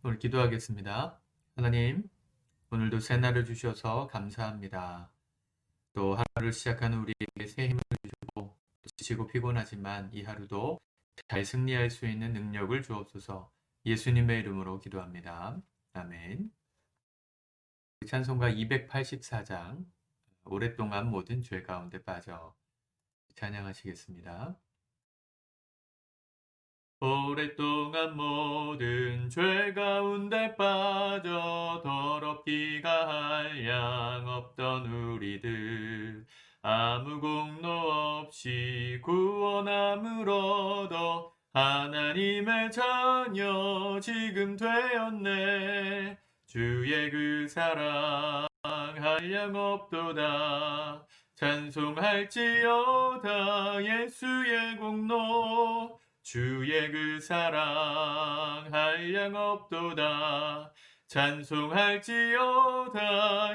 오늘 기도하겠습니다. 하나님, 오늘도 새날을 주셔서 감사합니다. 또 하루를 시작하는 우리에게 새 힘을 주시고 지치고 피곤하지만 이 하루도 잘 승리할 수 있는 능력을 주옵소서. 예수님의 이름으로 기도합니다. 아멘. 찬송가 284장 오랫동안 모든 죄 가운데 빠져 찬양하시겠습니다. 오랫동안 모든 죄 가운데 빠져 더럽기가 한량 없던 우리들 아무 공로 없이 구원함을 얻어 하나님의 자녀 지금 되었네. 주의 그 사랑 한량 없도다. 찬송할지어다 예수의 공로 주의 그 사랑 한량 없도다. 찬송할지어다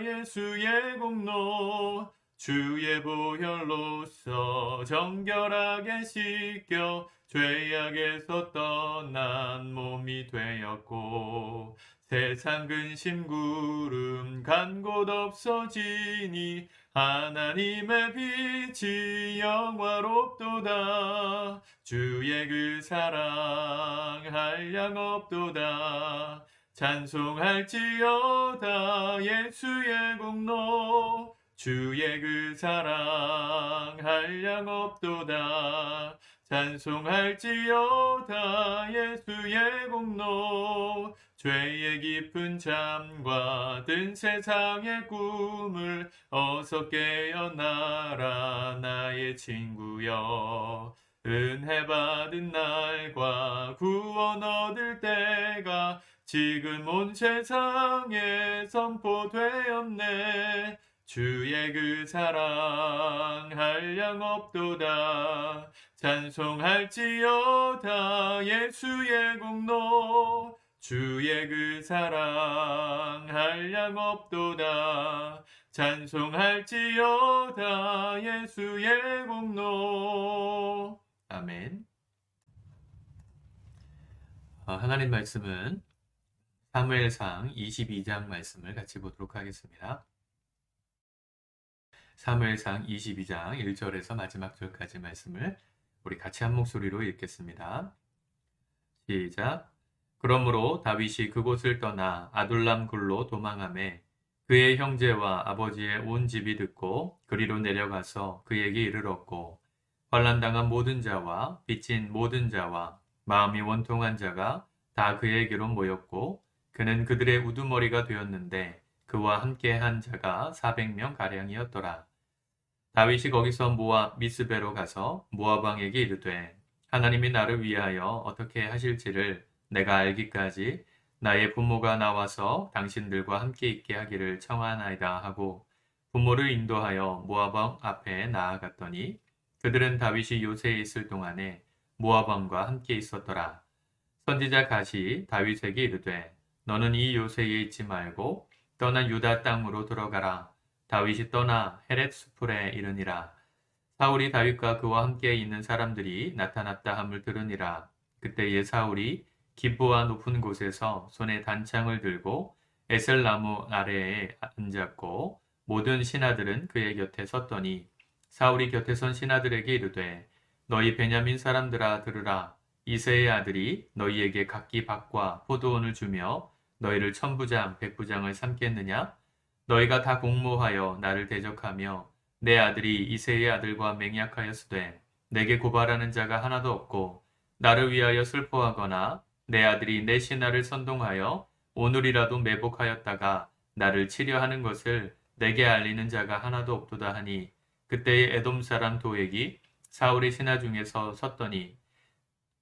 예수의 공로 주의 보혈로서 정결하게 씻겨 죄악에서 떠난 몸이 되었고 세상 근심 구름 간 곳 없어지니 하나님의 빛이 영화롭도다. 주의 그 사랑 한량 없도다. 찬송할지어다 예수의 공로 주의 그 사랑 한량 없도다. 찬송할지어다 예수의 공로 죄의 깊은 잠과 든 세상의 꿈을 어서 깨어나라 나의 친구여. 은혜 받은 날과 구원 얻을 때가 지금 온 세상에 선포되었네. 주의 그 사랑 한량 없도다. 찬송할지어다 예수의 공로 주의 그 사랑 한량 없도다. 찬송할지어다 예수의 공로. 아멘. 하나님 말씀은 사무엘상 22장 말씀을 같이 보도록 하겠습니다. 사무엘상 22장 1절에서 마지막 절까지 말씀을 우리 같이 한 목소리로 읽겠습니다. 시작. 그러므로 다윗이 그곳을 떠나 아둘람 굴로 도망하매 그의 형제와 아버지의 온 집이 듣고 그리로 내려가서 그에게 이르렀고 환난당한 모든 자와 빚진 모든 자와 마음이 원통한 자가 다 그에게로 모였고 그는 그들의 우두머리가 되었는데 그와 함께 한 자가 400명 가량이었더라. 다윗이 거기서 모압 미스베로 가서 모압 왕에게 이르되 하나님이 나를 위하여 어떻게 하실지를 내가 알기까지 나의 부모가 나와서 당신들과 함께 있게 하기를 청하나이다 하고 부모를 인도하여 모압 왕 앞에 나아갔더니 그들은 다윗이 요새에 있을 동안에 모압 왕과 함께 있었더라. 선지자 갓이 다윗에게 이르되 너는 이 요새에 있지 말고 떠나 유다 땅으로 들어가라. 다윗이 떠나 헤렛 수풀에 이르니라. 사울이 다윗과 그와 함께 있는 사람들이 나타났다 함을 들으니라. 그때에 사울이 기브와 높은 곳에서 손에 단창을 들고 에셀나무 아래에 앉았고 모든 신하들은 그의 곁에 섰더니 사울이 곁에 선 신하들에게 이르되 너희 베냐민 사람들아 들으라. 이새의 아들이 너희에게 각기 밭과 포도원을 주며 너희를 천부장 백부장을 삼겠느냐? 너희가 다 공모하여 나를 대적하며 내 아들이 이새의 아들과 맹약하였으되 내게 고발하는 자가 하나도 없고 나를 위하여 슬퍼하거나 내 아들이 내 신하를 선동하여 오늘이라도 매복하였다가 나를 치려하는 것을 내게 알리는 자가 하나도 없도다 하니 그때의 에돔 사람 도액이 사울의 신하 중에서 섰더니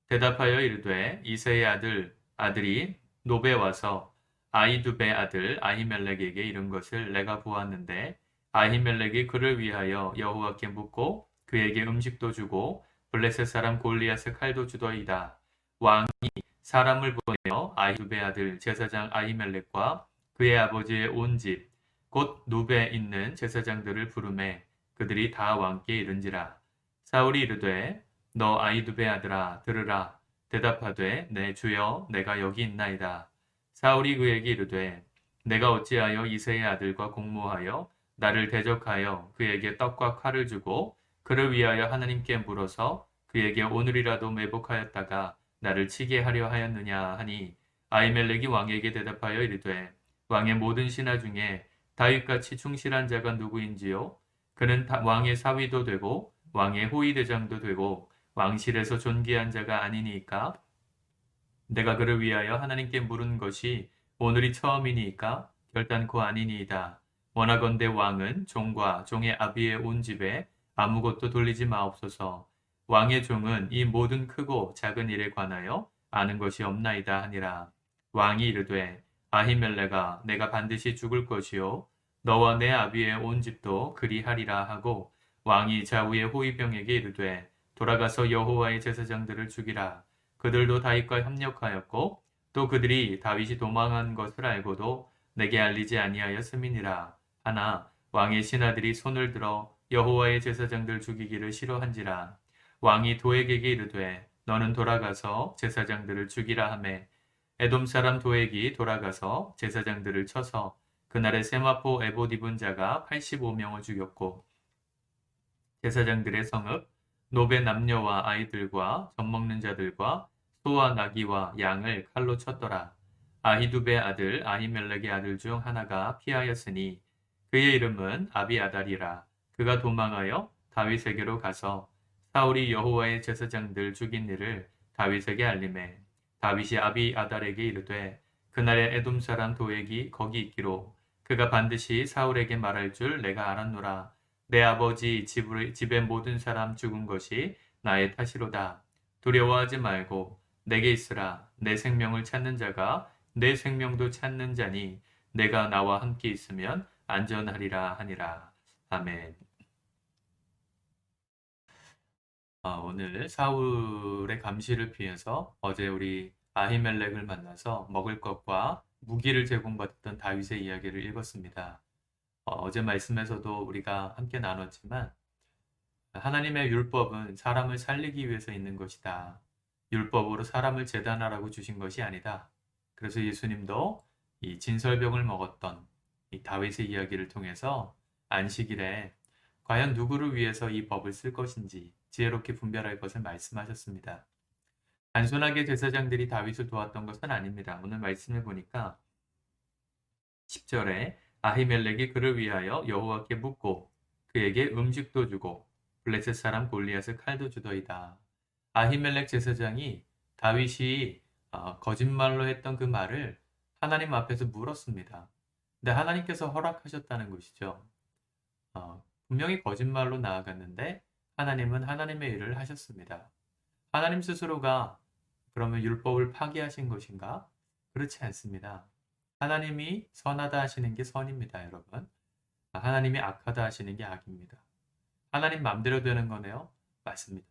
대답하여 이르되 이새의 아들이 노베 와서 아히두베 아들 아히멜렉에게 이른 것을 내가 보았는데 아히멜렉이 그를 위하여 여호와께 묻고 그에게 음식도 주고 블레셋 사람 골리앗의 칼도 주더이다. 왕이 사람을 보내어 아히두베 아들 제사장 아히멜렉과 그의 아버지의 온 집 곧 노베에 있는 제사장들을 부르매 그들이 다 왕께 이른지라. 사울이 이르되 너 아히두베 아들아 들으라. 대답하되 내 주여 내가 여기 있나이다. 사울이 그에게 이르되 내가 어찌하여 이새의 아들과 공모하여 나를 대적하여 그에게 떡과 칼을 주고 그를 위하여 하나님께 물어서 그에게 오늘이라도 매복하였다가 나를 치게 하려 하였느냐 하니 아히멜렉이 왕에게 대답하여 이르되 왕의 모든 신하 중에 다윗같이 충실한 자가 누구인지요? 그는 왕의 사위도 되고 왕의 호위대장도 되고 왕실에서 존귀한 자가 아니니까 내가 그를 위하여 하나님께 물은 것이 오늘이 처음이니까 결단코 아니니이다. 원하건대 왕은 종과 종의 아비의 온 집에 아무것도 돌리지 마옵소서. 왕의 종은 이 모든 크고 작은 일에 관하여 아는 것이 없나이다 하니라. 왕이 이르되 아히멜레가 내가 반드시 죽을 것이요 너와 내 아비의 온 집도 그리하리라 하고 왕이 좌우의 호위병에게 이르되 돌아가서 여호와의 제사장들을 죽이라. 그들도 다윗과 협력하였고 또 그들이 다윗이 도망한 것을 알고도 내게 알리지 아니하였음이니라. 하나 왕의 신하들이 손을 들어 여호와의 제사장들 죽이기를 싫어한지라. 왕이 도액에게 이르되 너는 돌아가서 제사장들을 죽이라 하매 에돔 사람 도액이 돌아가서 제사장들을 쳐서 그날에 세마포 에봇 입은 자가 85명을 죽였고 제사장들의 성읍 노베 남녀와 아이들과 젖먹는 자들과 소와 나귀와 양을 칼로 쳤더라. 아히두베 아들 아히멜렉의 아들 중 하나가 피하였으니 그의 이름은 아비아달이라. 그가 도망하여 다윗에게로 가서 사울이 여호와의 제사장들 죽인 일을 다윗에게 알림해 다윗이 아비아달에게 이르되 그날에 에돔 사람 도액이 거기 있기로 그가 반드시 사울에게 말할 줄 내가 알았노라. 내 아버지 집의 모든 사람 죽은 것이 나의 탓이로다. 두려워하지 말고 내게 있으라. 내 생명을 찾는 자가 내 생명도 찾는 자니 내가 나와 함께 있으면 안전하리라 하니라. 아멘. 오늘 사울의 감시를 피해서 어제 우리 아히멜렉을 만나서 먹을 것과 무기를 제공받았던 다윗의 이야기를 읽었습니다. 어제 말씀에서도 우리가 함께 나눴지만 하나님의 율법은 사람을 살리기 위해서 있는 것이다. 율법으로 사람을 재단하라고 주신 것이 아니다. 그래서 예수님도 이 진설병을 먹었던 이 다윗의 이야기를 통해서 안식일에 과연 누구를 위해서 이 법을 쓸 것인지 지혜롭게 분별할 것을 말씀하셨습니다. 단순하게 제사장들이 다윗을 도왔던 것은 아닙니다. 오늘 말씀을 보니까 10절에 아히멜렉이 그를 위하여 여호와께 묻고 그에게 음식도 주고 블레셋 사람 골리앗을 칼도 주더이다. 아히멜렉 제사장이 다윗이 거짓말로 했던 그 말을 하나님 앞에서 물었습니다. 근데 하나님께서 허락하셨다는 것이죠. 분명히 거짓말로 나아갔는데 하나님은 하나님의 일을 하셨습니다. 하나님 스스로가 그러면 율법을 파기하신 것인가? 그렇지 않습니다. 하나님이 선하다 하시는 게 선입니다, 여러분. 하나님이 악하다 하시는 게 악입니다. 하나님 맘대로 되는 거네요? 맞습니다.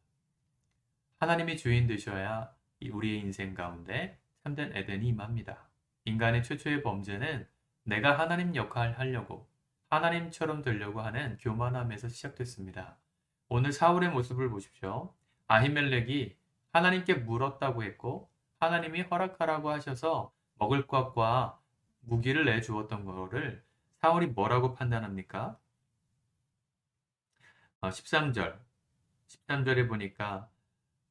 하나님이 주인 되셔야 우리의 인생 가운데 참된 에덴이 임합니다. 인간의 최초의 범죄는 내가 하나님 역할을 하려고 하나님처럼 되려고 하는 교만함에서 시작됐습니다. 오늘 사울의 모습을 보십시오. 아히멜렉이 하나님께 물었다고 했고 하나님이 허락하라고 하셔서 먹을 것과 무기를 내주었던 거를 사울이 뭐라고 판단합니까? 13절에 보니까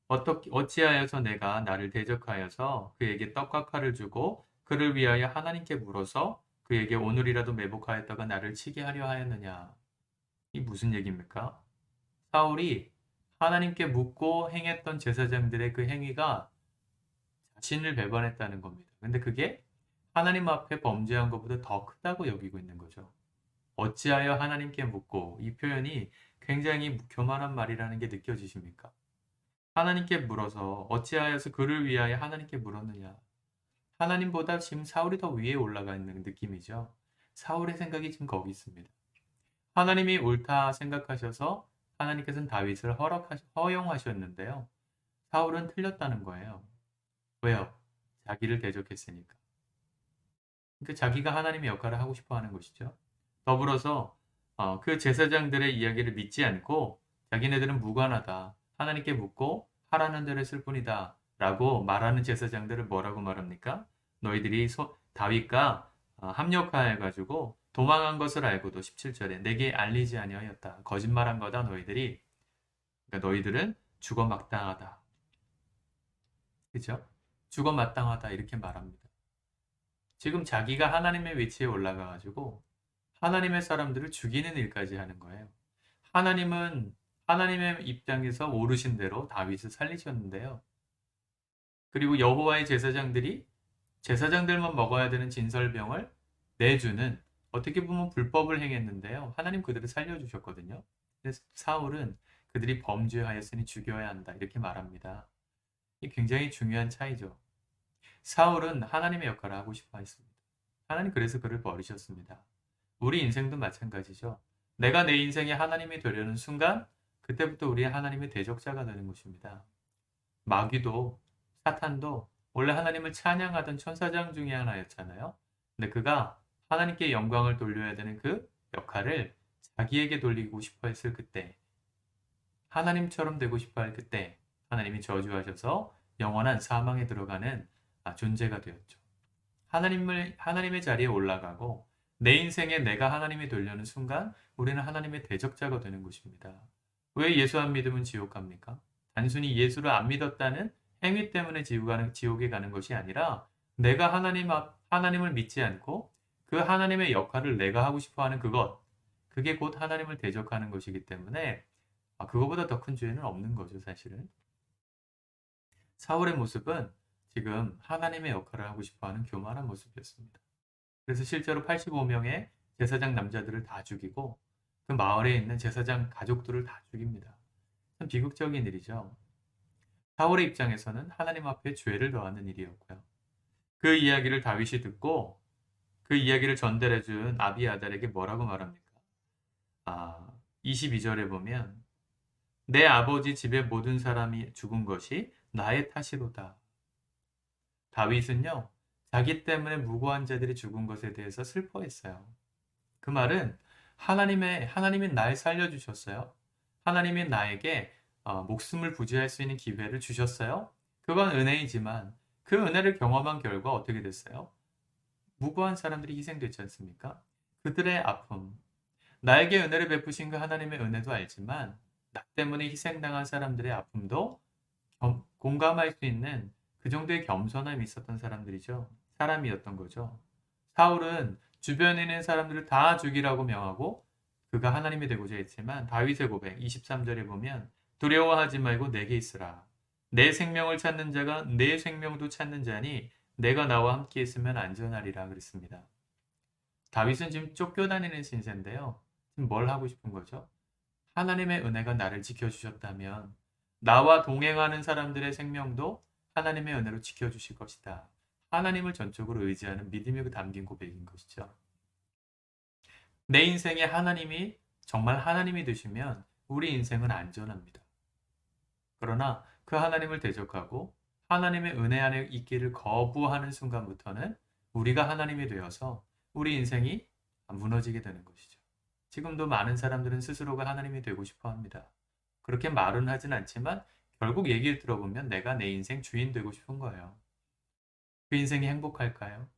어찌하여서 내가 나를 대적하여서 그에게 떡과 칼을 주고 그를 위하여 하나님께 물어서 그에게 오늘이라도 매복하였다가 나를 치게 하려 하였느냐. 이 무슨 얘기입니까? 사울이 하나님께 묻고 행했던 제사장들의 그 행위가 자신을 배반했다는 겁니다. 근데 그게 하나님 앞에 범죄한 것보다 더 크다고 여기고 있는 거죠. 어찌하여 하나님께 묻고 이 표현이 굉장히 교만한 말이라는 게 느껴지십니까? 하나님께 물어서 어찌하여서 그를 위하여 하나님께 물었느냐. 하나님보다 지금 사울이 더 위에 올라가 있는 느낌이죠. 사울의 생각이 지금 거기 있습니다. 하나님이 옳다 생각하셔서 하나님께서는 다윗을 허용하셨는데요. 사울은 틀렸다는 거예요. 왜요? 자기를 대적했으니까. 그러니까 자기가 하나님의 역할을 하고 싶어 하는 것이죠. 더불어서 그 제사장들의 이야기를 믿지 않고 자기네들은 무관하다. 하나님께 묻고 하라는 대로 했을 뿐이다. 라고 말하는 제사장들을 뭐라고 말합니까? 너희들이 다윗과 합력하여가지고 도망한 것을 알고도 17절에 내게 알리지 아니하였다. 거짓말한 거다 너희들이. 그러니까 너희들은 죽어 마땅하다. 그죠? 죽어 마땅하다 이렇게 말합니다. 지금 자기가 하나님의 위치에 올라가가지고 하나님의 사람들을 죽이는 일까지 하는 거예요. 하나님은 하나님의 입장에서 오르신 대로 다윗을 살리셨는데요. 그리고 여호와의 제사장들만 먹어야 되는 진설병을 내주는 어떻게 보면 불법을 행했는데요. 하나님 그들을 살려주셨거든요. 그래서 사울은 그들이 범죄하였으니 죽여야 한다 이렇게 말합니다. 이 굉장히 중요한 차이죠. 사울은 하나님의 역할을 하고 싶어 했습니다. 하나님 그래서 그를 버리셨습니다. 우리 인생도 마찬가지죠. 내가 내 인생에 하나님이 되려는 순간 그때부터 우리 하나님의 대적자가 되는 것입니다. 마귀도 사탄도 원래 하나님을 찬양하던 천사장 중에 하나였잖아요. 근데 그가 하나님께 영광을 돌려야 되는 그 역할을 자기에게 돌리고 싶어 했을 그때, 하나님처럼 되고 싶어 할 그때 하나님이 저주하셔서 영원한 사망에 들어가는 존재가 되었죠. 하나님의 자리에 올라가고 내 인생에 내가 하나님이 되려는 순간 우리는 하나님의 대적자가 되는 것입니다. 왜 예수 안 믿으면 지옥 갑니까? 단순히 예수를 안 믿었다는 행위 때문에 지옥에 가는 것이 아니라 내가 하나님을 믿지 않고 그 하나님의 역할을 내가 하고 싶어 하는 그게 곧 하나님을 대적하는 것이기 때문에 그거보다 더 큰 죄는 없는 거죠, 사실은. 사울의 모습은 지금 하나님의 역할을 하고 싶어 하는 교만한 모습이었습니다. 그래서 실제로 85명의 제사장 남자들을 다 죽이고 그 마을에 있는 제사장 가족들을 다 죽입니다. 참 비극적인 일이죠. 사울의 입장에서는 하나님 앞에 죄를 더하는 일이었고요. 그 이야기를 다윗이 듣고 그 이야기를 전달해준 아비아달에게 뭐라고 말합니까? 22절에 보면 내 아버지 집의 모든 사람이 죽은 것이 나의 탓이로다. 다윗은요, 자기 때문에 무고한 자들이 죽은 것에 대해서 슬퍼했어요. 그 말은 하나님이 날 살려주셨어요. 하나님이 나에게 목숨을 부지할 수 있는 기회를 주셨어요. 그건 은혜이지만 그 은혜를 경험한 결과 어떻게 됐어요? 무고한 사람들이 희생됐지 않습니까? 그들의 아픔, 나에게 은혜를 베푸신 그 하나님의 은혜도 알지만 나 때문에 희생당한 사람들의 아픔도 공감할 수 있는 그 정도의 겸손함이 있었던 사람이었던 거죠. 사울은 주변에 있는 사람들을 다 죽이라고 명하고 그가 하나님이 되고자 했지만 다윗의 고백 23절에 보면 두려워하지 말고 내게 있으라. 내 생명을 찾는 자가 내 생명도 찾는 자니 내가 나와 함께 있으면 안전하리라 그랬습니다. 다윗은 지금 쫓겨다니는 신세인데요. 지금 뭘 하고 싶은 거죠? 하나님의 은혜가 나를 지켜주셨다면 나와 동행하는 사람들의 생명도 하나님의 은혜로 지켜주실 것이다. 하나님을 전적으로 의지하는 믿음이 담긴 고백인 것이죠. 내 인생에 하나님이 정말 하나님이 되시면 우리 인생은 안전합니다. 그러나 그 하나님을 대적하고 하나님의 은혜 안에 있기를 거부하는 순간부터는 우리가 하나님이 되어서 우리 인생이 무너지게 되는 것이죠. 지금도 많은 사람들은 스스로가 하나님이 되고 싶어 합니다. 그렇게 말은 하진 않지만 결국 얘기를 들어보면 내가 내 인생 주인 되고 싶은 거예요. 그 인생이 행복할까요?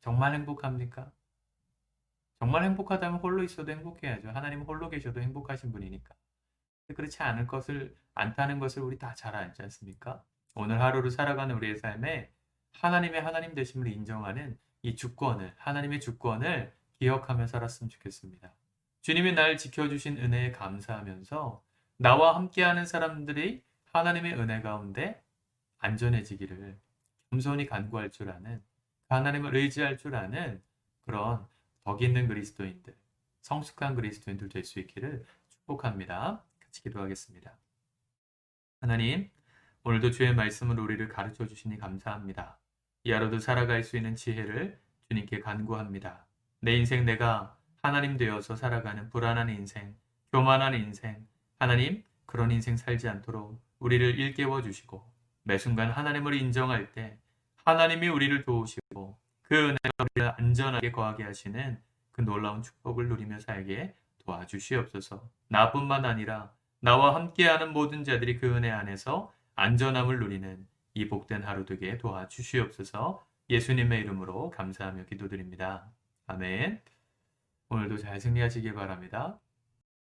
정말 행복합니까? 정말 행복하다면 홀로 있어도 행복해야죠. 하나님은 홀로 계셔도 행복하신 분이니까. 그렇지 않다는 것을 우리 다 잘 알지 않습니까? 오늘 하루를 살아가는 우리의 삶에 하나님의 하나님 되심을 인정하는 하나님의 주권을 기억하며 살았으면 좋겠습니다. 주님이 날 지켜주신 은혜에 감사하면서 나와 함께하는 사람들이 하나님의 은혜 가운데 안전해지기를 겸손히 간구할 줄 아는, 하나님을 의지할 줄 아는 그런 덕 있는 그리스도인들, 성숙한 그리스도인들 될 수 있기를 축복합니다. 같이 기도하겠습니다. 하나님, 오늘도 주의 말씀으로 우리를 가르쳐 주시니 감사합니다. 이 하루도 살아갈 수 있는 지혜를 주님께 간구합니다. 내 인생 내가 하나님 되어서 살아가는 불안한 인생, 교만한 인생, 하나님 그런 인생 살지 않도록 우리를 일깨워 주시고 매 순간 하나님을 인정할 때 하나님이 우리를 도우시고 그 은혜가 우리를 안전하게 거하게 하시는 그 놀라운 축복을 누리며 살게 도와주시옵소서. 나뿐만 아니라 나와 함께하는 모든 자들이 그 은혜 안에서 안전함을 누리는 이 복된 하루 되게 도와주시옵소서. 예수님의 이름으로 감사하며 기도드립니다. 아멘. 오늘도 잘 승리하시길 바랍니다.